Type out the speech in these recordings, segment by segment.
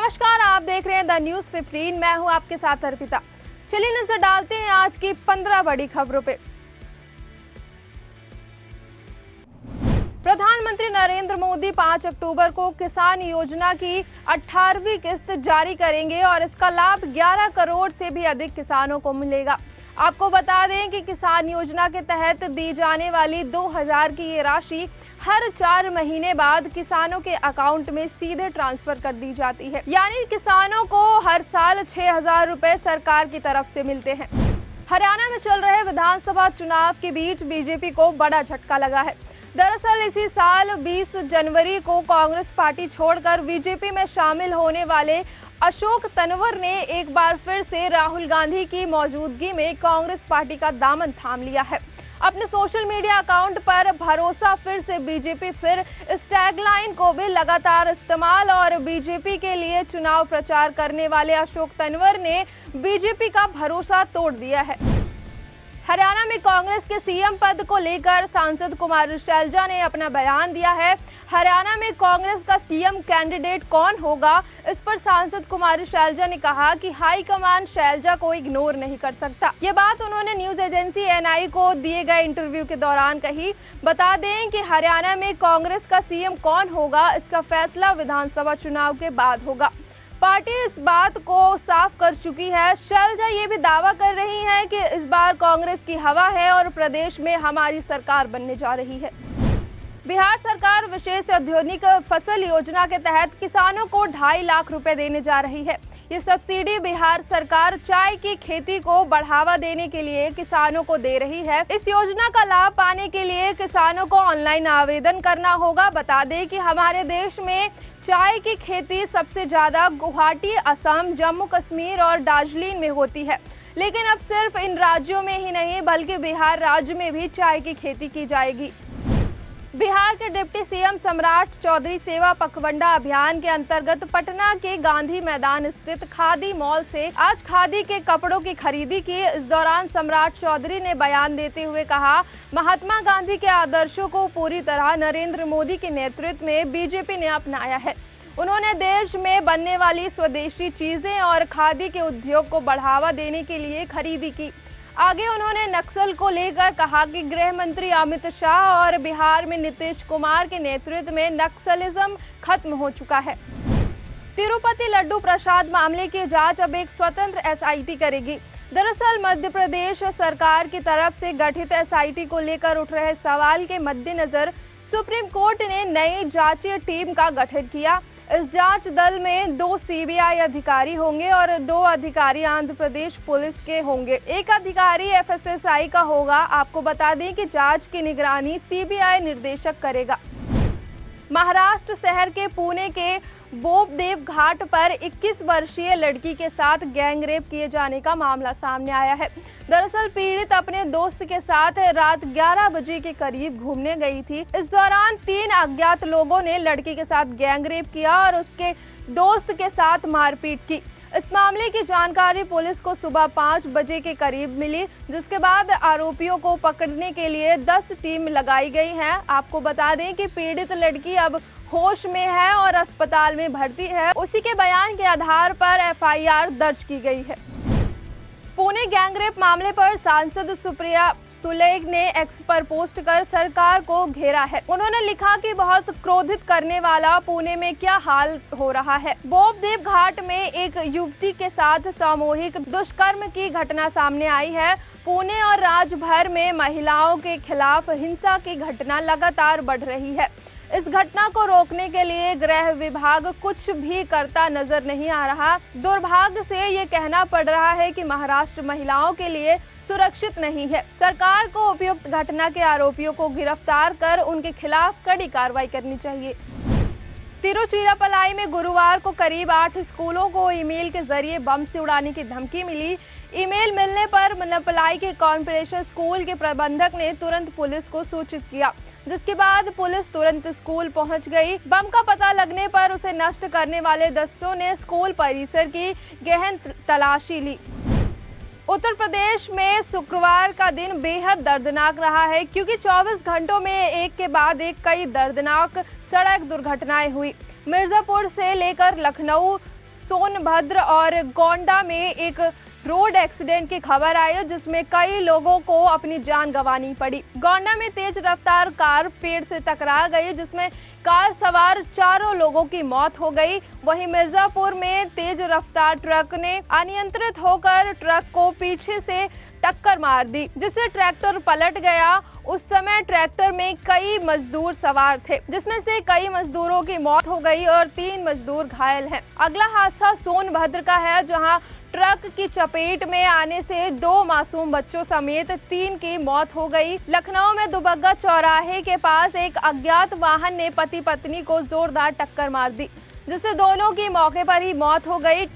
नमस्कार, आप देख रहे हैं द न्यूज 15। मैं हूं आपके साथ अर्पिता। चलिए नजर डालते हैं आज की 15 बड़ी खबरों पे। प्रधानमंत्री नरेंद्र मोदी 5 अक्टूबर को किसान योजना की 18वीं किस्त जारी करेंगे और इसका लाभ 11 करोड़ से भी अधिक किसानों को मिलेगा। आपको बता दें कि किसान योजना के तहत दी जाने वाली 2000 की ये राशि हर 4 महीने बाद किसानों के अकाउंट में सीधे ट्रांसफर कर दी जाती है। यानी किसानों को हर साल 6000 रुपए सरकार की तरफ से मिलते हैं। हरियाणा में चल रहे विधानसभा चुनाव के बीच बीजेपी को बड़ा झटका लगा है। दरअसल इसी साल 20 जनवरी को कांग्रेस पार्टी छोड़कर बीजेपी में शामिल होने वाले अशोक तंवर ने एक बार फिर से राहुल गांधी की मौजूदगी में कांग्रेस पार्टी का दामन थाम लिया है। अपने सोशल मीडिया अकाउंट पर भरोसा फिर से बीजेपी फिर इस टैगलाइन को भी लगातार इस्तेमाल और बीजेपी के लिए चुनाव प्रचार करने वाले अशोक तंवर ने बीजेपी का भरोसा तोड़ दिया है। हरियाणा में कांग्रेस के सीएम पद को लेकर सांसद कुमारी शैलजा ने अपना बयान दिया है। हरियाणा में कांग्रेस का सीएम कैंडिडेट कौन होगा, इस पर सांसद कुमारी शैलजा ने कहा कि हाईकमान शैलजा को इग्नोर नहीं कर सकता। ये बात उन्होंने न्यूज एजेंसी एनआई को दिए गए इंटरव्यू के दौरान कही। बता दें कि हरियाणा में कांग्रेस का सीएम कौन होगा, इसका फैसला विधानसभा चुनाव के बाद होगा। पार्टी इस बात को साफ कर चुकी है। शैलजा ये भी दावा कर रही हैं कि इस बार कांग्रेस की हवा है और प्रदेश में हमारी सरकार बनने जा रही है। बिहार सरकार विशेष औद्योगिक फसल योजना के तहत किसानों को 2.5 लाख रुपए देने जा रही है। ये सब्सिडी बिहार सरकार चाय की खेती को बढ़ावा देने के लिए किसानों को दे रही है। इस योजना का लाभ पाने के लिए किसानों को ऑनलाइन आवेदन करना होगा। बता दें कि हमारे देश में चाय की खेती सबसे ज्यादा गुवाहाटी, असम, जम्मू कश्मीर और दार्जिलिंग में होती है, लेकिन अब सिर्फ इन राज्यों में ही नहीं बल्कि बिहार राज्य में भी चाय की खेती की जाएगी। बिहार के डिप्टी सीएम सम्राट चौधरी सेवा पखवाड़ा अभियान के अंतर्गत पटना के गांधी मैदान स्थित खादी मॉल से आज खादी के कपड़ों की खरीदी की। इस दौरान सम्राट चौधरी ने बयान देते हुए कहा, महात्मा गांधी के आदर्शों को पूरी तरह नरेंद्र मोदी के नेतृत्व में बीजेपी ने अपनाया है। उन्होंने देश में बनने वाली स्वदेशी चीजें और खादी के उद्योग को बढ़ावा देने के लिए खरीदी की। आगे उन्होंने नक्सल को लेकर कहा कि गृह मंत्री अमित शाह और बिहार में नीतीश कुमार के नेतृत्व में नक्सलिज्म खत्म हो चुका है। तिरुपति लड्डू प्रसाद मामले की जांच अब एक स्वतंत्र एसआईटी करेगी। दरअसल मध्य प्रदेश सरकार की तरफ से गठित एसआईटी को लेकर उठ रहे सवाल के मद्देनजर सुप्रीम कोर्ट ने नई जांची टीम का गठन किया। इस जांच दल में 2 सीबीआई अधिकारी होंगे और 2 अधिकारी आंध्र प्रदेश पुलिस के होंगे। एक अधिकारी एफएसएसआई का होगा। आपको बता दें कि जांच की निगरानी सीबीआई निर्देशक करेगा। महाराष्ट्र शहर के पुणे के बोपदेव घाट पर 21 वर्षीय लड़की के साथ गैंगरेप किए जाने का मामला सामने आया है। दरअसल पीड़ित अपने दोस्त के साथ रात 11 बजे के करीब घूमने गई थी। इस दौरान 3 अज्ञात लोगों ने लड़की के साथ गैंगरेप किया और उसके दोस्त के साथ मारपीट की। इस मामले की जानकारी पुलिस को सुबह 5 बजे के करीब मिली, जिसके बाद आरोपियों को पकड़ने के लिए 10 टीम लगाई गई हैं। आपको बता दें कि पीड़ित लड़की अब होश में है और अस्पताल में भर्ती है। उसी के बयान के आधार पर एफआईआर दर्ज की गई है। पुणे गैंगरेप मामले पर सांसद सुप्रिया सुले ने एक्स पर पोस्ट कर सरकार को घेरा है। उन्होंने लिखा कि बहुत क्रोधित करने वाला, पुणे में क्या हाल हो रहा है। बोपदेव घाट में एक युवती के साथ सामूहिक दुष्कर्म की घटना सामने आई है। पुणे और राज्य भर में महिलाओं के खिलाफ हिंसा की घटना लगातार बढ़ रही है। इस घटना को रोकने के लिए गृह विभाग कुछ भी करता नजर नहीं आ रहा। दुर्भाग्य से ये कहना पड़ रहा है कि महाराष्ट्र महिलाओं के लिए सुरक्षित नहीं है। सरकार को उपयुक्त घटना के आरोपियों को गिरफ्तार कर उनके खिलाफ कड़ी कार्रवाई करनी चाहिए। तिरुचिरापल्ली में गुरुवार को करीब 8 स्कूलों को ईमेल के जरिए बम से उड़ाने की धमकी मिली। ईमेल मिलने पर मनप्लाई के कॉर्पोरेशन स्कूल के प्रबंधक ने तुरंत पुलिस को सूचित किया, जिसके बाद पुलिस तुरंत स्कूल पहुंच गई। बम का पता लगने पर उसे नष्ट करने वाले दस्तों ने स्कूल परिसर की गहन तलाशी ली। उत्तर प्रदेश में शुक्रवार का दिन बेहद दर्दनाक रहा है, क्योंकि 24 घंटों में एक के बाद एक कई दर्दनाक सड़क दुर्घटनाएं हुई। मिर्जापुर से लेकर लखनऊ, सोनभद्र और गोंडा में एक रोड एक्सीडेंट की खबर आई है, जिसमें कई लोगों को अपनी जान गंवानी पड़ी। गोंडा में तेज रफ्तार कार पेड़ से टकरा गई, जिसमें कार सवार 4 लोगों की मौत हो गई। वहीं मिर्जापुर में तेज रफ्तार ट्रक ने अनियंत्रित होकर ट्रक को पीछे से टक्कर मार दी, जिससे ट्रैक्टर पलट गया। उस समय ट्रैक्टर में कई मजदूर सवार थे, जिसमें से कई मजदूरों की मौत हो गई और 3 मजदूर घायल हैं। अगला हादसा सोनभद्र का है, जहां ट्रक की चपेट में आने से 2 मासूम बच्चों समेत 3 की मौत हो गई। लखनऊ में दुबग्गा चौराहे के पास एक अज्ञात वाहन ने पति पत्नी को जोरदार टक्कर मार दी, जिससे दोनों की मौके पर ही मौत हो गई।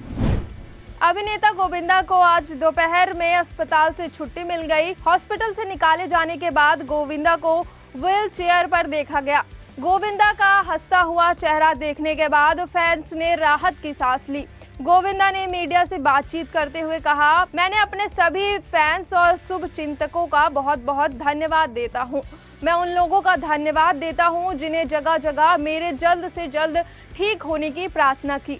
अभिनेता गोविंदा को आज दोपहर में अस्पताल से छुट्टी मिल गई। हॉस्पिटल से निकाले जाने के बाद गोविंदा को व्हील चेयर पर देखा गया। गोविंदा का हंसता हुआ चेहरा देखने के बाद फैंस ने राहत की सांस ली। गोविंदा ने मीडिया से बातचीत करते हुए कहा, मैंने अपने सभी फैंस और शुभचिंतकों का बहुत बहुत धन्यवाद देता हूं। मैं उन लोगों का धन्यवाद देता हूं जिन्हें जगह जगह मेरे जल्द से जल्द ठीक होने की प्रार्थना की।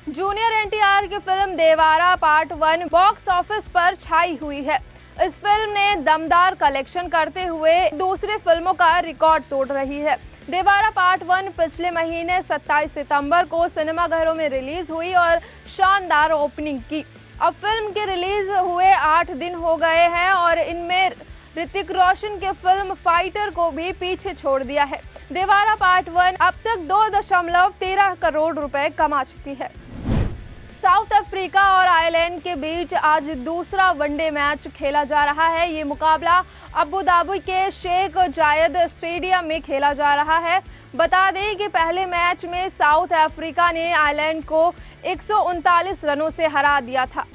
जूनियर एनटीआर की film Devara part 1 box office पर छाई हुई है। इस फिल्म ने दमदार कलेक्शन करते हुए दूसरी फिल्मों का रिकॉर्ड तोड़ रही है। देवारा पार्ट 1 पिछले महीने 27 सितंबर को सिनेमाघरों में रिलीज हुई और शानदार ओपनिंग की। अब फिल्म के रिलीज हुए 8 दिन हो गए हैं और इनमें ऋतिक रोशन के फिल्म फाइटर को भी पीछे छोड़ दिया है। देवारा पार्ट 1 अब तक 2.13 करोड़ रुपए कमा चुकी है। साउथ अफ्रीका और आयरलैंड के बीच आज दूसरा वनडे मैच खेला जा रहा है। ये मुकाबला अबू धाबी के शेख जायद स्टेडियम में खेला जा रहा है। बता दें कि पहले मैच में साउथ अफ्रीका ने आयरलैंड को 139 रनों से हरा दिया था।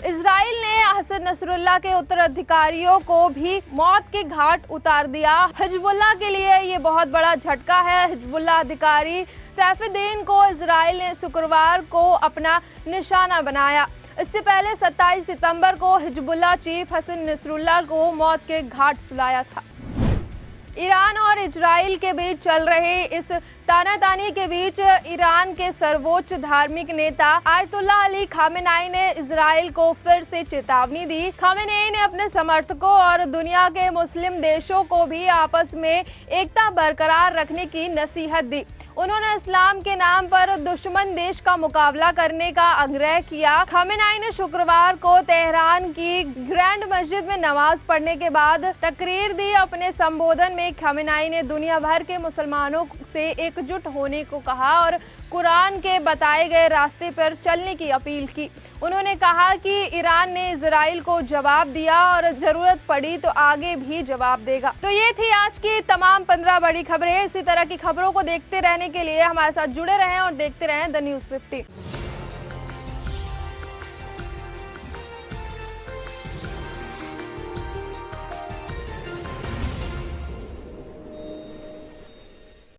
इजराइल ने हसन नसरुल्लाह के उत्तराधिकारियों को भी मौत के घाट उतार दिया। हिजबुल्लाह के लिए ये बहुत बड़ा झटका है। हिजबुल्लाह अधिकारी सैफुद्दीन को इजराइल ने शुक्रवार को अपना निशाना बनाया। इससे पहले 27 सितंबर को हिजबुल्लाह चीफ हसन नसरुल्लाह को मौत के घाट सुलाया था। ईरान और इजराइल के बीच चल रहे इस तानातानी के बीच ईरान के सर्वोच्च धार्मिक नेता आयतुल्लाह अली खामेनेई ने इजराइल को फिर से चेतावनी दी। खामेनेई ने अपने समर्थकों और दुनिया के मुस्लिम देशों को भी आपस में एकता बरकरार रखने की नसीहत दी। उन्होंने इस्लाम के नाम पर दुश्मन देश का मुकाबला करने का आग्रह किया। खामेनेई ने शुक्रवार को तेहरान की ग्रैंड मस्जिद में नमाज पढ़ने के बाद तकरीर दी। अपने संबोधन में खामेनेई ने दुनिया भर के मुसलमानों से एकजुट होने को कहा और कुरान के बताए गए रास्ते पर चलने की अपील की। उन्होंने कहा कि ईरान ने इजराइल को जवाब दिया और जरूरत पड़ी तो आगे भी जवाब देगा। तो ये थी आज की तमाम 15 बड़ी खबरें। इसी तरह की खबरों को देखते रहने के लिए हमारे साथ जुड़े रहें और देखते रहें द न्यूज़ 15।